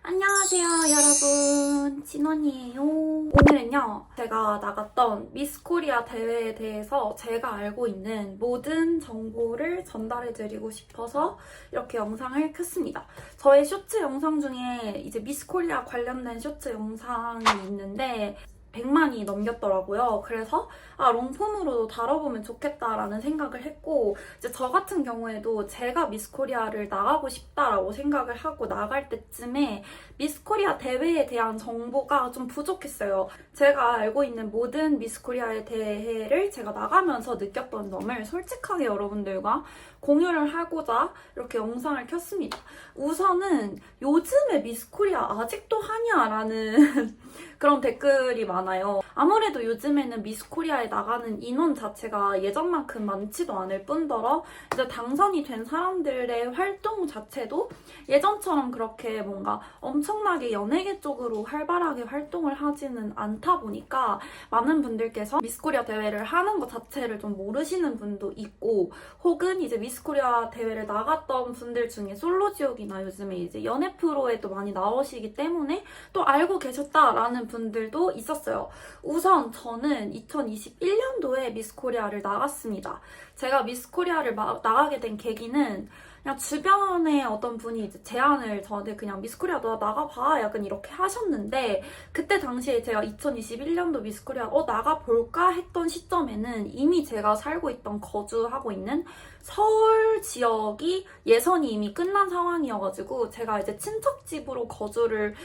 안녕하세요 여러분, 진원이에요. 오늘은요, 제가 나갔던 미스 코리아 대회에 대해서 제가 알고 있는 모든 정보를 전달해드리고 싶어서 이렇게 영상을 켰습니다. 저의 쇼츠 영상 중에 이제 미스 코리아 관련된 쇼츠 영상이 있는데 100만이 넘겼더라고요. 그래서 롱폼으로도 다뤄보면 좋겠다라는 생각을 했고, 이제 저 같은 경우에도 제가 미스 코리아를 나가고 싶다라고 생각을 하고 나갈 때쯤에 미스 코리아 대회에 대한 정보가 좀 부족했어요. 제가 알고 있는 모든 미스 코리아의 대회를 제가 나가면서 느꼈던 점을 솔직하게 여러분들과 공유를 하고자 이렇게 영상을 켰습니다. 우선은 요즘에 미스 코리아 아직도 하냐라는 그런 댓글이 많아요. 아무래도 요즘에는 미스 코리아에 나가는 인원 자체가 예전만큼 많지도 않을 뿐더러 이제 당선이 된 사람들의 활동 자체도 예전처럼 그렇게 뭔가 엄청나게 연예계 쪽으로 활발하게 활동을 하지는 않다 보니까 많은 분들께서 미스 코리아 대회를 하는 것 자체를 좀 모르시는 분도 있고, 혹은 이제 미스 코리아 대회를 나갔던 분들 중에 솔로지옥이나 요즘에 이제 연애 프로에도 많이 나오시기 때문에 또 알고 계셨다라는 분들도 있었어요. 우선 저는 2021년도에 미스 코리아를 나갔습니다. 제가 미스 코리아를 나가게 된 계기는 그냥 주변에 어떤 분이 이제 제안을 저한테 그냥 미스 코리아 너 나가봐 약간 이렇게 하셨는데, 그때 당시에 제가 2021년도 미스 코리아 나가볼까 했던 시점에는 이미 제가 살고 있던 거주하고 있는 서울 지역이 예선이 이미 끝난 상황이어가지고 제가 이제 친척 집으로 거주지를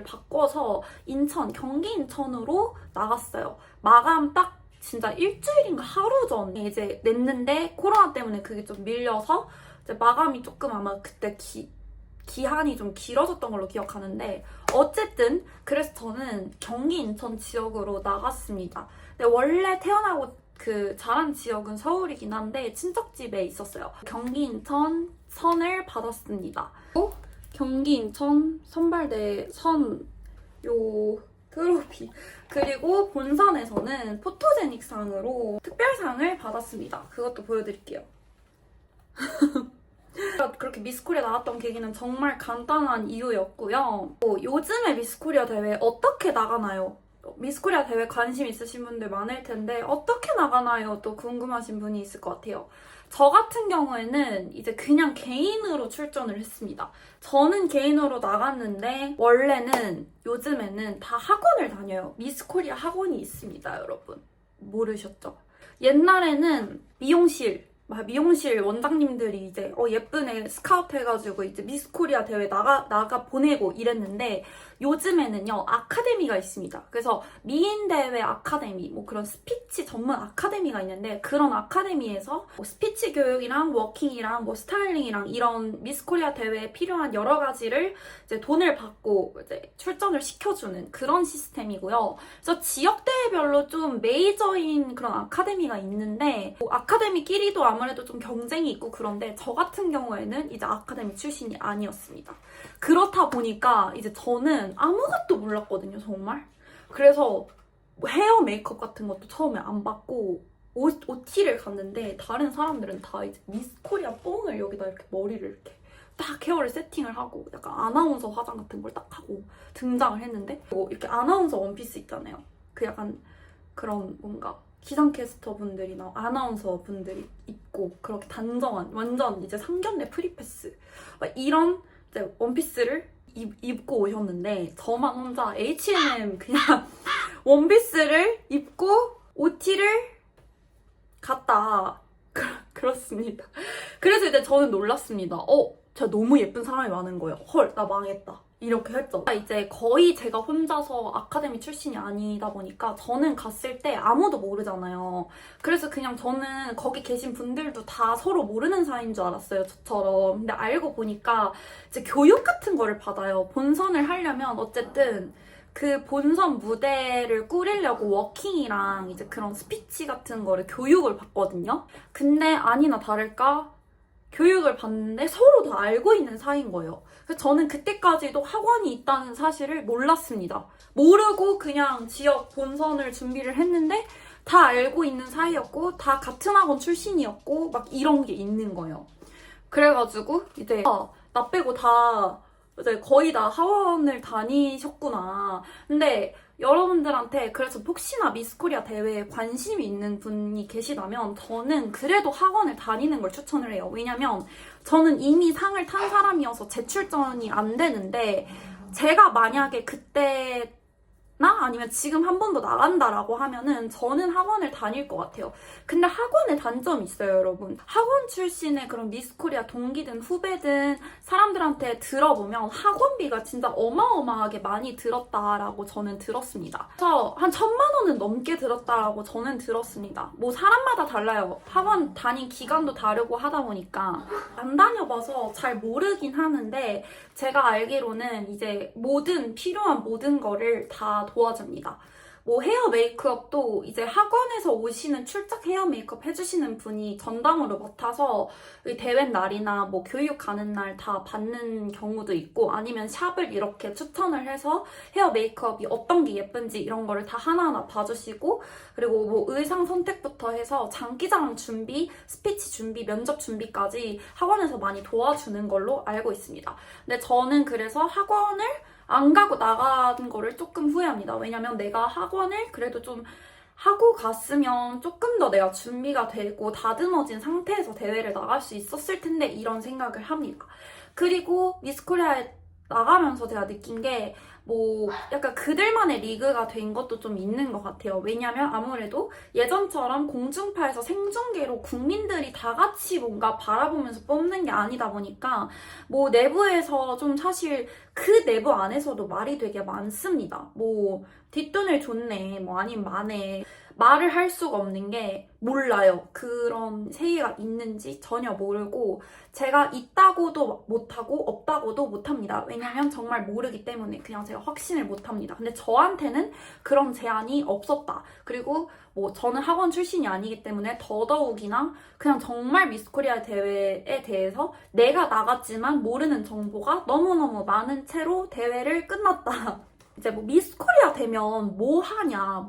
바꿔서 경기 인천으로 나갔어요. 마감 딱 진짜 일주일인가 하루 전에 이제 냈는데 코로나 때문에 그게 좀 밀려서 이제 마감이 조금 아마 그때 기한이 좀 길어졌던 걸로 기억하는데, 어쨌든 그래서 저는 경기 인천 지역으로 나갔습니다. 근데 원래 태어나고 자란 지역은 서울이긴 한데 친척집에 있었어요. 경기 인천 선을 받았습니다. 경기 인천 선발대 트로피, 그리고 본선에서는 포토제닉 상으로 특별상을 받았습니다. 그것도 보여드릴게요. 그렇게 미스코리아 나왔던 계기는 정말 간단한 이유였고요. 요즘에 미스코리아 대회 어떻게 나가나요? 미스코리아 대회 관심 있으신 분들 많을 텐데 어떻게 나가나요? 또 궁금하신 분이 있을 것 같아요. 저 같은 경우에는 이제 그냥 개인으로 출전을 했습니다. 저는 개인으로 나갔는데 원래는 요즘에는 다 학원을 다녀요. 미스코리아 학원이 있습니다, 여러분. 모르셨죠? 옛날에는 미용실 원장님들이 이제 예쁜 애 스카우트 해가지고 이제 미스 코리아 대회 나가 보내고 이랬는데, 요즘에는요 아카데미가 있습니다. 그래서 미인 대회 아카데미, 그런 스피치 전문 아카데미가 있는데, 그런 아카데미에서 스피치 교육이랑 워킹이랑 스타일링이랑 이런 미스 코리아 대회에 필요한 여러 가지를 이제 돈을 받고 이제 출전을 시켜주는 그런 시스템이고요. 그래서 지역대회별로 좀 메이저인 그런 아카데미가 있는데, 아카데미끼리도 아무래도 좀 경쟁이 있고 그런데 저 같은 경우에는 이제 아카데미 출신이 아니었습니다. 그렇다 보니까 이제 저는 아무것도 몰랐거든요, 정말. 그래서 헤어 메이크업 같은 것도 처음에 안 받고 OT를 갔는데, 다른 사람들은 다 이제 미스 코리아 뽕을 여기다 이렇게 머리를 이렇게 딱 헤어를 세팅을 하고 약간 아나운서 화장 같은 걸 딱 하고 등장을 했는데, 이렇게 아나운서 원피스 있잖아요. 약간 그런 뭔가 기상캐스터 분들이나 아나운서 분들이 입고 그렇게 단정한 완전 이제 상견례 프리패스 이런 이제 원피스를 입고 오셨는데, 저만 혼자 H&M 그냥 원피스를 입고 OT를 갔다. 그렇습니다. 그래서 이제 저는 놀랐습니다. 진짜 너무 예쁜 사람이 많은 거예요. 헐, 나 망했다. 이렇게 했죠. 이제 거의 제가 혼자서 아카데미 출신이 아니다 보니까 저는 갔을 때 아무도 모르잖아요. 그래서 그냥 저는 거기 계신 분들도 다 서로 모르는 사이인 줄 알았어요, 저처럼. 근데 알고 보니까 이제 교육 같은 거를 받아요. 본선을 하려면 어쨌든 그 본선 무대를 꾸리려고 워킹이랑 이제 그런 스피치 같은 거를 교육을 받거든요. 근데 아니나 다를까 교육을 받는데 서로 다 알고 있는 사이인 거예요. 그래서 저는 그때까지도 학원이 있다는 사실을 몰랐습니다. 모르고 그냥 지역 본선을 준비를 했는데 다 알고 있는 사이였고 다 같은 학원 출신이었고 막 이런 게 있는 거예요. 그래가지고 이제 나 빼고 다 이제 거의 다 학원을 다니셨구나. 근데 여러분들한테 그래서 혹시나 미스코리아 대회에 관심이 있는 분이 계시다면 저는 그래도 학원을 다니는 걸 추천을 해요. 왜냐면 저는 이미 상을 탄 사람이어서 재출전이 안 되는데 제가 만약에 그때 나 아니면 지금 한 번 더 나간다라고 하면은 저는 학원을 다닐 것 같아요. 근데 학원에 단점이 있어요, 여러분. 학원 출신의 그런 미스코리아 동기든 후배든 사람들한테 들어보면 학원비가 진짜 어마어마하게 많이 들었다라고 저는 들었습니다. 그래서 한 1,000만 원은 넘게 들었다라고 저는 들었습니다. 뭐 사람마다 달라요. 학원 다닌 기간도 다르고 하다 보니까 안 다녀봐서 잘 모르긴 하는데 제가 알기로는 이제 필요한 모든 거를 다 도와줍니다. 뭐 헤어 메이크업도 이제 학원에서 오시는 출장 헤어 메이크업 해주시는 분이 전담으로 맡아서 대회 날이나 뭐 교육 가는 날 다 받는 경우도 있고 아니면 샵을 이렇게 추천을 해서 헤어 메이크업이 어떤 게 예쁜지 이런 거를 다 하나하나 봐주시고 그리고 뭐 의상 선택부터 해서 장기자랑 준비, 스피치 준비, 면접 준비까지 학원에서 많이 도와주는 걸로 알고 있습니다. 근데 저는 그래서 학원을 안 가고 나간 거를 조금 후회합니다. 왜냐면 내가 학원을 그래도 좀 하고 갔으면 조금 더 내가 준비가 되고 다듬어진 상태에서 대회를 나갈 수 있었을 텐데 이런 생각을 합니다. 그리고 미스코리아에 나가면서 제가 느낀 게 뭐 약간 그들만의 리그가 된 것도 좀 있는 것 같아요. 왜냐면 아무래도 예전처럼 공중파에서 생중계로 국민들이 다 같이 뭔가 바라보면서 뽑는 게 아니다 보니까 뭐 내부에서 좀 사실 그 내부 안에서도 말이 되게 많습니다. 뭐 뒷돈을 줬네, 뭐 아니면 마네. 말을 할 수가 없는 게 몰라요. 그런 세계가 있는지 전혀 모르고 제가 있다고도 못하고 없다고도 못합니다. 왜냐면 정말 모르기 때문에 그냥 제가 확신을 못합니다. 근데 저한테는 그런 제한이 없었다. 그리고 뭐 저는 학원 출신이 아니기 때문에 더더욱이나 그냥 정말 미스코리아 대회에 대해서 내가 나갔지만 모르는 정보가 너무너무 많은 채로 대회를 끝났다. 이제 뭐 미스코리아 되면 뭐 하냐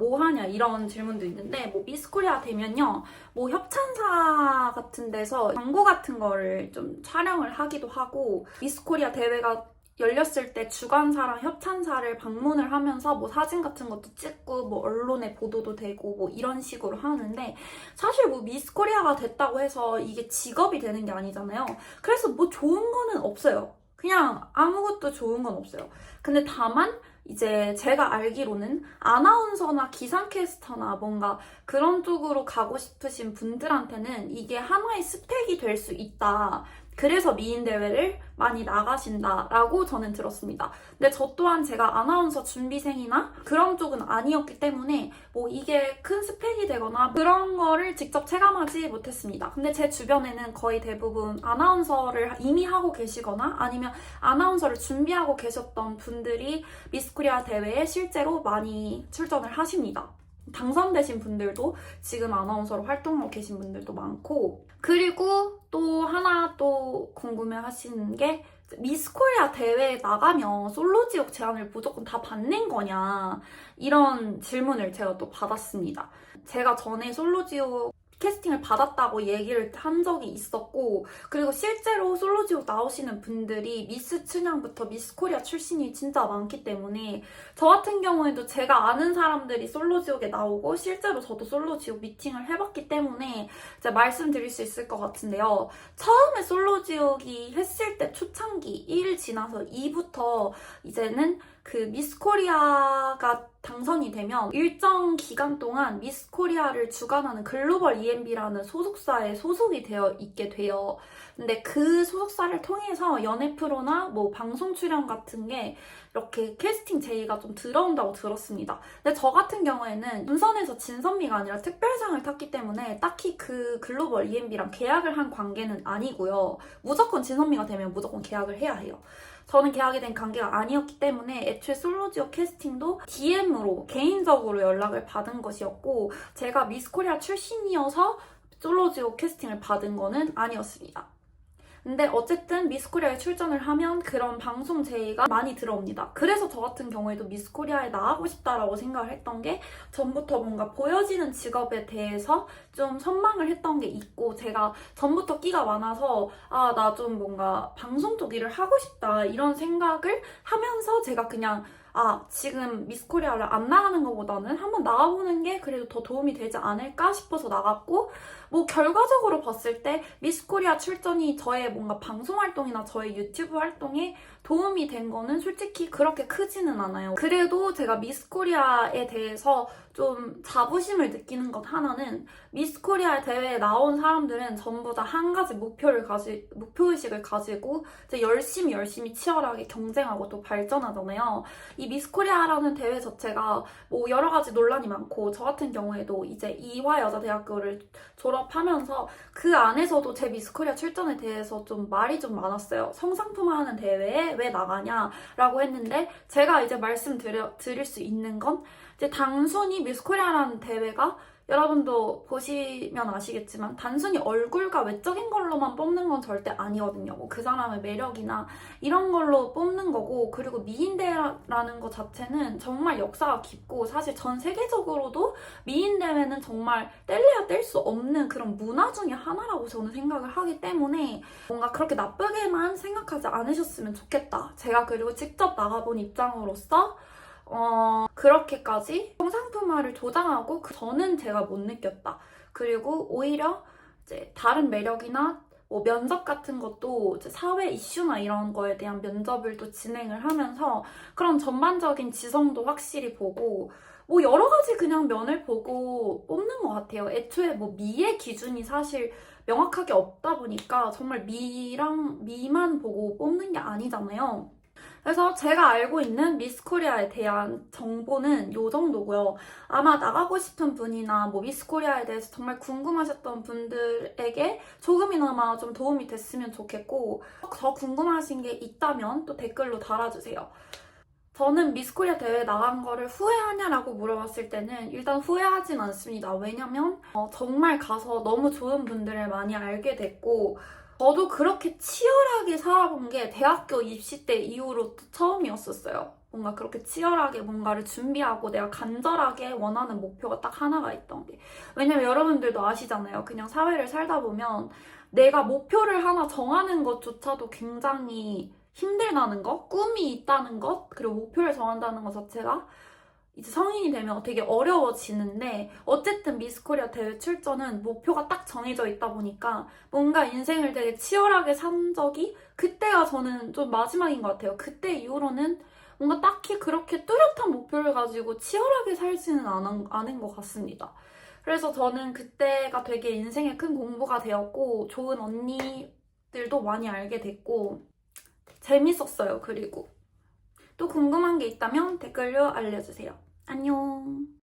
이런 질문도 있는데 뭐 미스코리아 되면요 뭐 협찬사 같은 데서 광고 같은 거를 좀 촬영을 하기도 하고 미스코리아 대회가 열렸을 때 주관사랑 협찬사를 방문을 하면서 뭐 사진 같은 것도 찍고 뭐 언론에 보도도 되고 뭐 이런 식으로 하는데 사실 뭐 미스코리아가 됐다고 해서 이게 직업이 되는 게 아니잖아요. 그래서 뭐 좋은 거는 없어요. 그냥 아무것도 좋은 건 없어요. 근데 다만 이제 제가 알기로는 아나운서나 기상캐스터나 뭔가 그런 쪽으로 가고 싶으신 분들한테는 이게 하나의 스펙이 될 수 있다. 그래서 미인대회를 많이 나가신다라고 저는 들었습니다. 근데 저 또한 제가 아나운서 준비생이나 그런 쪽은 아니었기 때문에 뭐 이게 큰 스펙이 되거나 그런 거를 직접 체감하지 못했습니다. 근데 제 주변에는 거의 대부분 아나운서를 이미 하고 계시거나 아니면 아나운서를 준비하고 계셨던 분들이 미스코리아 대회에 실제로 많이 출전을 하십니다. 당선되신 분들도 지금 아나운서로 활동하고 계신 분들도 많고 그리고 또 하나 또 궁금해 하시는 게 미스코리아 대회에 나가면 솔로지옥 제안을 무조건 다 받는 거냐 이런 질문을 제가 또 받았습니다. 제가 전에 솔로지옥 캐스팅을 받았다고 얘기를 한 적이 있었고 그리고 실제로 솔로지옥 나오시는 분들이 미스 춘향부터 미스 코리아 출신이 진짜 많기 때문에 저 같은 경우에도 제가 아는 사람들이 솔로지옥에 나오고 실제로 저도 솔로지옥 미팅을 해봤기 때문에 이제 말씀드릴 수 있을 것 같은데요. 처음에 솔로지옥이 했을 때 초창기 1일 지나서 2부터 이제는 그 미스 코리아가 당선이 되면 일정 기간 동안 미스 코리아를 주관하는 글로벌 EMB라는 소속사에 소속이 되어 있게 돼요. 근데 그 소속사를 통해서 연예 프로나 뭐 방송 출연 같은 게 이렇게 캐스팅 제의가 좀 들어온다고 들었습니다. 근데 저 같은 경우에는 본선에서 진선미가 아니라 특별상을 탔기 때문에 딱히 그 글로벌 EMB랑 계약을 한 관계는 아니고요. 무조건 진선미가 되면 무조건 계약을 해야 해요. 저는 계약이 된 관계가 아니었기 때문에 애초에 솔로지옥 캐스팅도 DM으로 개인적으로 연락을 받은 것이었고 제가 미스코리아 출신이어서 솔로지옥 캐스팅을 받은 거는 아니었습니다. 근데 어쨌든 미스코리아에 출전을 하면 그런 방송 제의가 많이 들어옵니다. 그래서 저 같은 경우에도 미스코리아에 나가고 싶다라고 생각을 했던 게 전부터 뭔가 보여지는 직업에 대해서 좀 선망을 했던 게 있고 제가 전부터 끼가 많아서 나 좀 뭔가 방송 쪽 일을 하고 싶다 이런 생각을 하면서 제가 그냥 지금 미스코리아를 안 나가는 것보다는 한번 나가보는 게 그래도 더 도움이 되지 않을까 싶어서 나갔고, 뭐 결과적으로 봤을 때 미스코리아 출전이 저의 뭔가 방송 활동이나 저의 유튜브 활동에 도움이 된 거는 솔직히 그렇게 크지는 않아요. 그래도 제가 미스코리아에 대해서 좀 자부심을 느끼는 것 하나는 미스코리아 대회에 나온 사람들은 전부 다 한 가지 목표의식을 가지고 이제 열심히 치열하게 경쟁하고 또 발전하잖아요. 이 미스코리아라는 대회 자체가 뭐 여러 가지 논란이 많고 저 같은 경우에도 이제 이화여자대학교를 졸업하면서 그 안에서도 제 미스코리아 출전에 대해서 좀 말이 좀 많았어요. 성상품하는 대회에 왜 나가냐라고 했는데 제가 이제 말씀드릴 수 있는 건 이제 단순히 미스코리아라는 대회가 여러분도 보시면 아시겠지만 단순히 얼굴과 외적인 걸로만 뽑는 건 절대 아니거든요. 뭐 그 사람의 매력이나 이런 걸로 뽑는 거고, 그리고 미인대회라는 것 자체는 정말 역사가 깊고 사실 전 세계적으로도 미인대회는 정말 뗄래야 뗄 수 없는 그런 문화 중에 하나라고 저는 생각을 하기 때문에 뭔가 그렇게 나쁘게만 생각하지 않으셨으면 좋겠다. 제가 그리고 직접 나가본 입장으로서 그렇게까지 성상품화를 조장하고 저는 제가 못 느꼈다. 그리고 오히려 이제 다른 매력이나 뭐 면접 같은 것도 이제 사회 이슈나 이런 거에 대한 면접을 또 진행을 하면서 그런 전반적인 지성도 확실히 보고 뭐 여러 가지 그냥 면을 보고 뽑는 것 같아요. 애초에 뭐 미의 기준이 사실 명확하게 없다 보니까 정말 미만 보고 뽑는 게 아니잖아요. 그래서 제가 알고 있는 미스코리아에 대한 정보는 이 정도고요. 아마 나가고 싶은 분이나 뭐 미스코리아에 대해서 정말 궁금하셨던 분들에게 조금이나마 좀 도움이 됐으면 좋겠고, 더 궁금하신 게 있다면 또 댓글로 달아주세요. 저는 미스코리아 대회 나간 거를 후회하냐라고 물어봤을 때는 일단 후회하진 않습니다. 왜냐면 정말 가서 너무 좋은 분들을 많이 알게 됐고, 저도 그렇게 치열하게 살아본 게 대학교 입시 때 이후로 처음이었었어요. 뭔가 그렇게 치열하게 뭔가를 준비하고 내가 간절하게 원하는 목표가 딱 하나가 있던 게. 왜냐면 여러분들도 아시잖아요. 그냥 사회를 살다 보면 내가 목표를 하나 정하는 것조차도 굉장히 힘들다는 거, 꿈이 있다는 것, 그리고 목표를 정한다는 것 자체가 이제 성인이 되면 되게 어려워지는데, 어쨌든 미스코리아 대회 출전은 목표가 딱 정해져 있다 보니까 뭔가 인생을 되게 치열하게 산 적이 그때가 저는 좀 마지막인 것 같아요. 그때 이후로는 뭔가 딱히 그렇게 뚜렷한 목표를 가지고 치열하게 살지는 않은 것 같습니다. 그래서 저는 그때가 되게 인생에 큰 공부가 되었고 좋은 언니들도 많이 알게 됐고 재밌었어요. 그리고 또 궁금한 게 있다면 댓글로 알려주세요. 안녕.